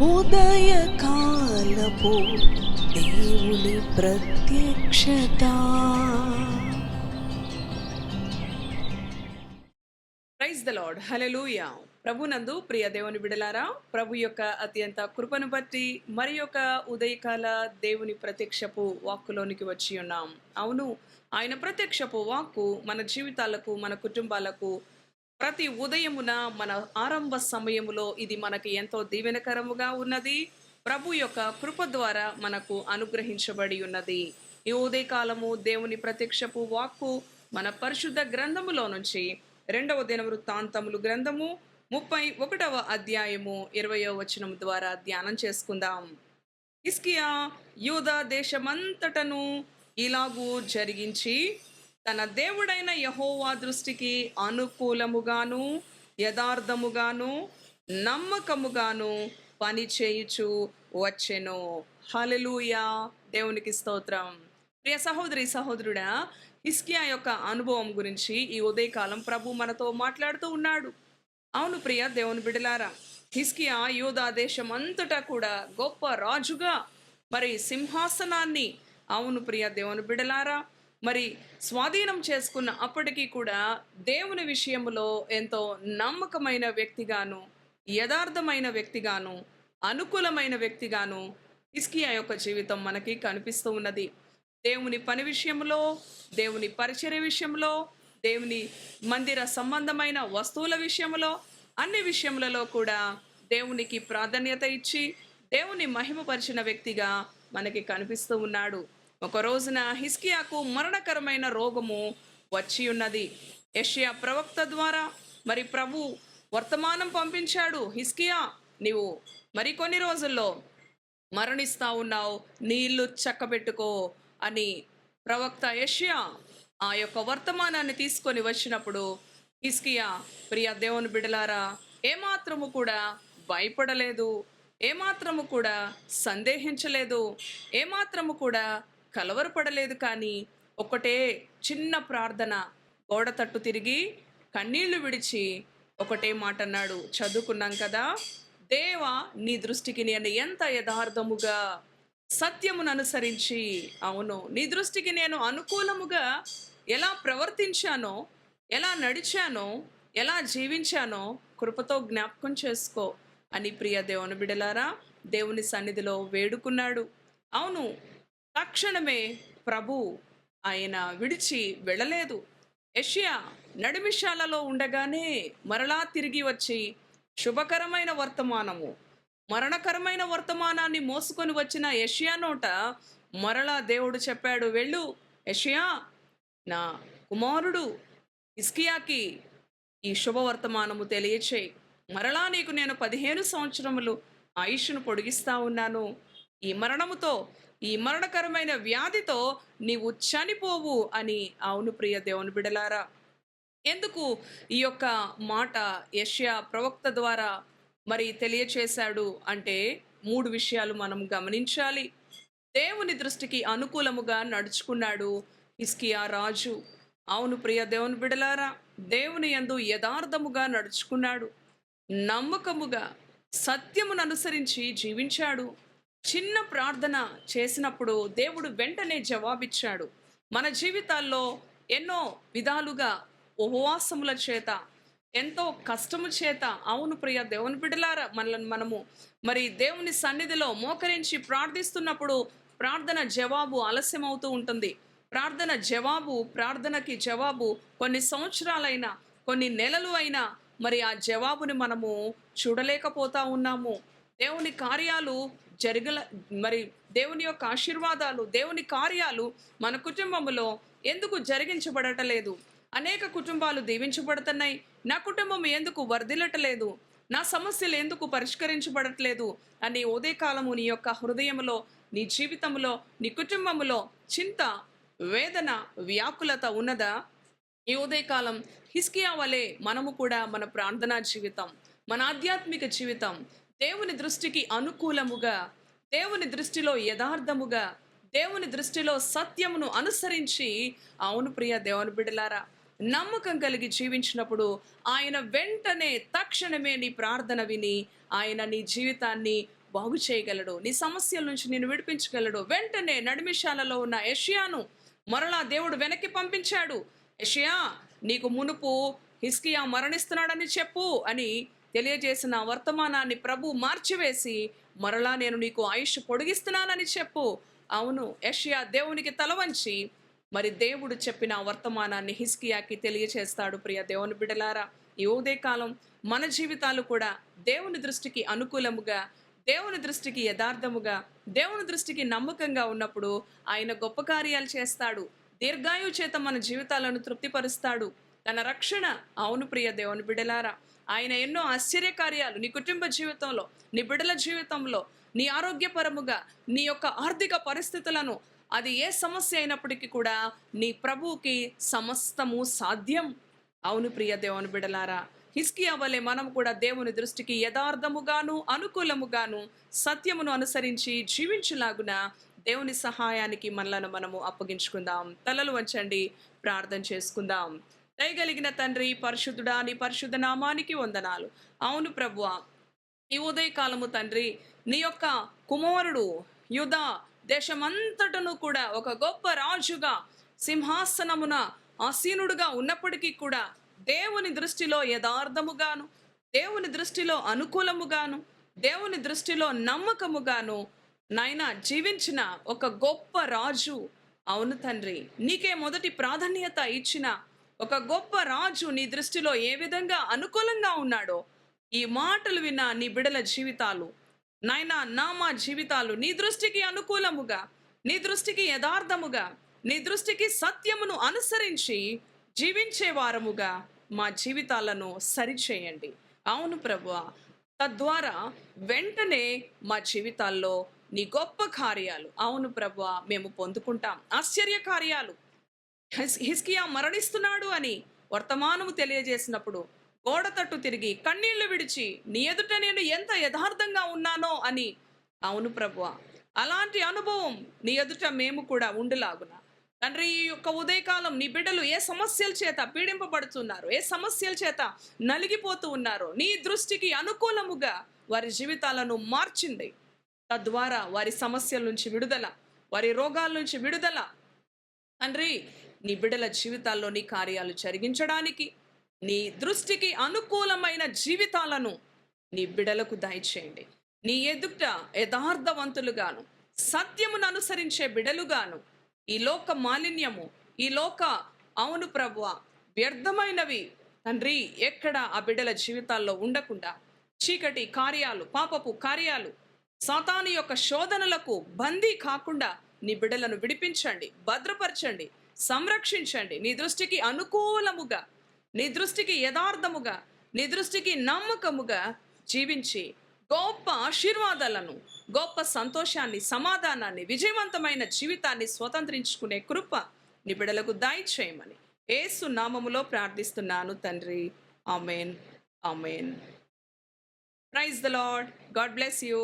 ఉదయకాలపు దేవుని ప్రత్యక్షత. Praise the Lord. హల్లెలూయా. ప్రభునందు ప్రియ దేవుని బిడలారా, ప్రభు యొక్క అత్యంత కృపను బట్టి మరి యొక్క ఉదయకాల దేవుని ప్రత్యక్షపు వాక్కులోనికి వచ్చి ఉన్నాం. అవును, ఆయన ప్రత్యక్షపు వాక్కు మన జీవితాలకు, మన కుటుంబాలకు ప్రతి ఉదయమున, మన ఆరంభ సమయములో ఇది మనకి ఎంతో దీవెనకరముగా ఉన్నది. ప్రభు యొక్క కృప ద్వారా మనకు అనుగ్రహించబడి ఉన్నది. ఈ ఉదయకాలము దేవుని ప్రత్యక్షపు వాక్కు మన పరిశుద్ధ గ్రంథములో నుంచి 2వ దినవృత్తాంతములు గ్రంథము 31వ అధ్యాయము 20వ వచనం ద్వారా ధ్యానం చేసుకుందాం. హిజ్కియా యూదా దేశమంతటను ఇలాగూ జరిగించి తన దేవుడైన యెహోవా దృష్టికి అనుకూలముగాను యథార్థముగాను నమ్మకముగాను పని చేయుచు వచ్చెను. హల్లెలూయా. దేవునికి స్తోత్రం. ప్రియ సహోదరి సహోదరుడా, హిజ్కియా యొక్క అనుభవం గురించి ఈ ఉదయకాలం ప్రభు మనతో మాట్లాడుతూ ఉన్నాడు. అవును ప్రియ దేవుని బిడలారా, హిజ్కియా యూదా దేశం అంతటా కూడా గొప్ప రాజుగా మరి సింహాసనాన్ని, అవును ప్రియ దేవుని బిడలారా, మరి స్వాధీనం చేసుకున్న అప్పటికీ కూడా దేవుని విషయంలో ఎంతో నమ్మకమైన వ్యక్తిగాను, యథార్థమైన వ్యక్తిగాను, అనుకూలమైన వ్యక్తిగాను హిజ్కియా యొక్క జీవితం మనకి కనిపిస్తూ ఉన్నది. దేవుని పని విషయంలో, దేవుని పరిచర్య విషయంలో, దేవుని మందిర సంబంధమైన వస్తువుల విషయంలో, అన్ని విషయములలో కూడా దేవునికి ప్రాధాన్యత ఇచ్చి దేవుని మహిమపరిచిన వ్యక్తిగా మనకి కనిపిస్తూ ఉన్నాడు. ఒక రోజున హిజ్కియాకు మరణకరమైన రోగము వచ్చి ఉన్నది. యెషయా ప్రవక్త ద్వారా మరి ప్రభు వర్తమానం పంపించాడు. హిజ్కియా, నీవు మరికొన్ని రోజుల్లో మరణిస్తా ఉన్నావు, నీ ఇల్లు చక్కబెట్టుకో అని ప్రవక్త యెషయా ఆ యొక్క వర్తమానాన్ని తీసుకొని వచ్చినప్పుడు హిజ్కియా ప్రియ దేవుని బిడలారా ఏమాత్రము కూడా భయపడలేదు, ఏమాత్రము కూడా సందేహించలేదు, ఏమాత్రము కూడా కలవరపడలేదు. కానీ ఒకటే చిన్న ప్రార్థన, గోడ తట్టు తిరిగి కన్నీళ్లు విడిచి ఒకటే మాట అన్నాడు. చదువుకున్నాం కదా, దేవా నీ దృష్టికి నేను ఎంత యథార్థముగా సత్యమును అనుసరించి, అవును నీ దృష్టికి నేను అనుకూలముగా ఎలా ప్రవర్తించానో, ఎలా నడిచానో, ఎలా జీవించానో కృపతో జ్ఞాపకం చేసుకో అని ప్రియ దేవుని బిడలారా దేవుని సన్నిధిలో వేడుకున్నాడు. అవును, తక్షణమే ప్రభు ఆయన విడిచి వెళ్ళలేదు. యెషయా నడిమిషాలలో ఉండగానే మరలా తిరిగి వచ్చి శుభకరమైన వర్తమానము, మరణకరమైన వర్తమానాన్ని మోసుకొని వచ్చిన యెషయా నోట మరలా దేవుడు చెప్పాడు, వెళ్ళు యెషయా, నా కుమారుడు హిజ్కియాకి ఈ శుభవర్తమానము తెలియచేయి. మరలా నీకు నేను 15 సంవత్సరములు ఆయుష్ను పొడిగిస్తా ఉన్నాను. ఈ మరణముతో, ఈ మరణకరమైన వ్యాధితో నీవు చనిపోవు అని. అవును ప్రియ దేవుని బిడలారా, ఎందుకు ఈ యొక్క మాట యెషయా ప్రవక్త ద్వారా మరి తెలియచేశాడు అంటే 3 విషయాలు మనం గమనించాలి. దేవుని దృష్టికి అనుకూలముగా నడుచుకున్నాడు హిజ్కియా రాజు. అవును ప్రియ దేవుని బిడలారా, దేవుని యందు యథార్థముగా నడుచుకున్నాడు, నమ్మకముగా సత్యమును అనుసరించి జీవించాడు. చిన్న ప్రార్థన చేసినప్పుడు దేవుడు వెంటనే జవాబిచ్చాడు. మన జీవితాల్లో ఎన్నో విధాలుగా ఉపవాసముల చేత, ఎంతో కష్టము చేత, అవును ప్రియ దేవుని బిడ్డలారా, మనము మరి దేవుని సన్నిధిలో మోకరించి ప్రార్థిస్తున్నప్పుడు ప్రార్థన జవాబు ఆలస్యమవుతూ ఉంటుంది. ప్రార్థనకి జవాబు కొన్ని సంవత్సరాలైనా, కొన్ని నెలలు అయినా మరి ఆ జవాబుని మనము చూడలేకపోతా ఉన్నాము. దేవుని కార్యాలు మరి దేవుని యొక్క ఆశీర్వాదాలు, దేవుని కార్యాలు మన కుటుంబంలో ఎందుకు జరిగించబడటలేదు? అనేక కుటుంబాలు దీవించబడుతున్నాయి, నా కుటుంబం ఎందుకు వర్ధిల్లటలేదు, నా సమస్యలు ఎందుకు పరిష్కరించబడట్లేదు అని ఉదయకాలము నీ యొక్క హృదయంలో, నీ జీవితంలో, నీ కుటుంబంలో చింత, వేదన, వ్యాకులత ఉన్నదా? ఈ ఉదయకాలం హిజ్కియా వలె మనము కూడా మన ప్రార్థనా జీవితం, మన ఆధ్యాత్మిక జీవితం దేవుని దృష్టికి అనుకూలముగా, దేవుని దృష్టిలో యథార్థముగా, దేవుని దృష్టిలో సత్యమును అనుసరించి, అవును ప్రియ దేవుని బిడ్డలారా, నమ్మకం కలిగి జీవించినప్పుడు ఆయన వెంటనే తక్షణమే నీ ప్రార్థన విని ఆయన నీ జీవితాన్ని బాగు చేయగలడు, నీ సమస్యల నుంచి నిన్ను విడిపించగలడు. వెంటనే నడిమిషాలలో ఉన్న యెషయాను మరలా దేవుడు వెనక్కి పంపించాడు. యెషయా, నీకు మునుపు హిజ్కియా మరణిస్తున్నాడని చెప్పు అని తెలియజేసిన వర్తమానాన్ని ప్రభు మార్చివేసి మరలా నేను నీకు ఆయుష్ పొడిగిస్తున్నానని చెప్పు. అవును, యెషయా దేవునికి తలవంచి మరి దేవుడు చెప్పిన వర్తమానాన్ని హిజ్కియాకి తెలియచేస్తాడు. ప్రియ దేవుని బిడ్డలారా, ఈ ఉదయకాలం మన జీవితాలు కూడా దేవుని దృష్టికి అనుకూలముగా, దేవుని దృష్టికి యథార్థముగా, దేవుని దృష్టికి నమ్మకంగా ఉన్నప్పుడు ఆయన గొప్ప కార్యాలు చేస్తాడు. దీర్ఘాయువు చేత మన జీవితాలను తృప్తిపరుస్తాడు. తన రక్షణ, అవును ప్రియ దేవుని బిడ్డలారా, ఆయన ఎన్నో ఆశ్చర్య కార్యాలు నీ కుటుంబ జీవితంలో, నీ బిడ్డల జీవితంలో, నీ ఆరోగ్యపరముగా, నీ యొక్క ఆర్థిక పరిస్థితులను, అది ఏ సమస్య అయినప్పటికీ కూడా నీ ప్రభువుకి సమస్తము సాధ్యం. అవును ప్రియ దేవుని బిడ్డలారా, హిజ్కియా వలె మనం కూడా దేవుని దృష్టికి యథార్థముగాను అనుకూలముగాను సత్యమును అనుసరించి జీవించులాగున దేవుని సహాయానికి మనలను మనము అప్పగించుకుందాం. తలలు వంచండి, ప్రార్థన చేసుకుందాం. దయగలిగిన తండ్రి, పరిశుద్ధుడా, నీ పరిశుద్ధ నామానికి వందనాలు. అవును ప్రభువా, ఈ ఉదయకాలము తండ్రి, నీ యొక్క కుమారుడు యూదా దేశమంతటను కూడా ఒక గొప్ప రాజుగా సింహాసనమున ఆసీనుడుగా ఉన్నప్పటికీ కూడా దేవుని దృష్టిలో యథార్థముగాను, దేవుని దృష్టిలో అనుకూలముగాను, దేవుని దృష్టిలో నమ్మకముగాను నాయన జీవించిన ఒక గొప్ప రాజు. అవును తండ్రి, నీకే మొదటి ప్రాధాన్యత ఇచ్చిన ఒక గొప్ప రాజు నీ దృష్టిలో ఏ విధంగా అనుకూలంగా ఉన్నాడో, ఈ మాటలు విన్న నీ బిడల జీవితాలు నాయనా, మా జీవితాలు నీ దృష్టికి అనుకూలముగా, నీ దృష్టికి యథార్థముగా, నీ దృష్టికి సత్యమును అనుసరించి జీవించే వారముగా మా జీవితాలను సరిచేయండి. అవును ప్రభువా, తద్వారా వెంటనే మా జీవితాల్లో నీ గొప్ప కార్యాలు, అవును ప్రభువా, మేము పొందుకుంటాం. ఆశ్చర్య కార్యాలు, హిజ్కియా మరణిస్తున్నాడు అని వర్తమానము తెలియజేసినప్పుడు గోడ తట్టు తిరిగి కన్నీళ్లు విడిచి నీ ఎదుట నేను ఎంత యథార్థంగా ఉన్నానో అని, అవును ప్రభువా, అలాంటి అనుభవం నీ ఎదుట మేము కూడా ఉండులాగున తండ్రి, ఈ యొక్క ఉదయకాలం నీ బిడ్డలు ఏ సమస్యల చేత పీడింపబడుతున్నారు, ఏ సమస్యల చేత నలిగిపోతూ ఉన్నారో నీ దృష్టికి అనుకూలముగా వారి జీవితాలను మార్చింది. తద్వారా వారి సమస్యల నుంచి విడుదల, వారి రోగాల నుంచి విడుదల తండ్రి, నీ బిడ్డల జీవితాల్లో నీ కార్యాలు జరిగించడానికి నీ దృష్టికి అనుకూలమైన జీవితాలను నీ బిడ్డలకు దయచేయండి. నీ ఎదుట యథార్థవంతులుగాను, సత్యమును అనుసరించే బిడలుగాను, ఈ లోక మాలిన్యము, ఈ లోక, అవును ప్రభువ, వ్యర్థమైనవి తండ్రి ఎక్కడ ఆ బిడ్డల జీవితాల్లో ఉండకుండా, చీకటి కార్యాలు, పాపపు కార్యాలు, సాతాను యొక్క శోధనలకు బందీ కాకుండా నీ బిడ్డలను విడిపించండి, భద్రపరచండి, సంరక్షించండి. నీ దృష్టికి అనుకూలముగా, నీ దృష్టికి యథార్థముగా, నీ దృష్టికి నమ్మకముగా జీవించి గొప్ప ఆశీర్వాదాలను, గొప్ప సంతోషాన్ని, సమాధానాన్ని, విజయవంతమైన జీవితాన్ని స్వతంత్రించుకునే కృప నీ బిడ్డలకు దయచేయమని యేసు నామములో ప్రార్థిస్తున్నాను తండ్రి. ఆమేన్, ఆమేన్. Praise the Lord. God bless you.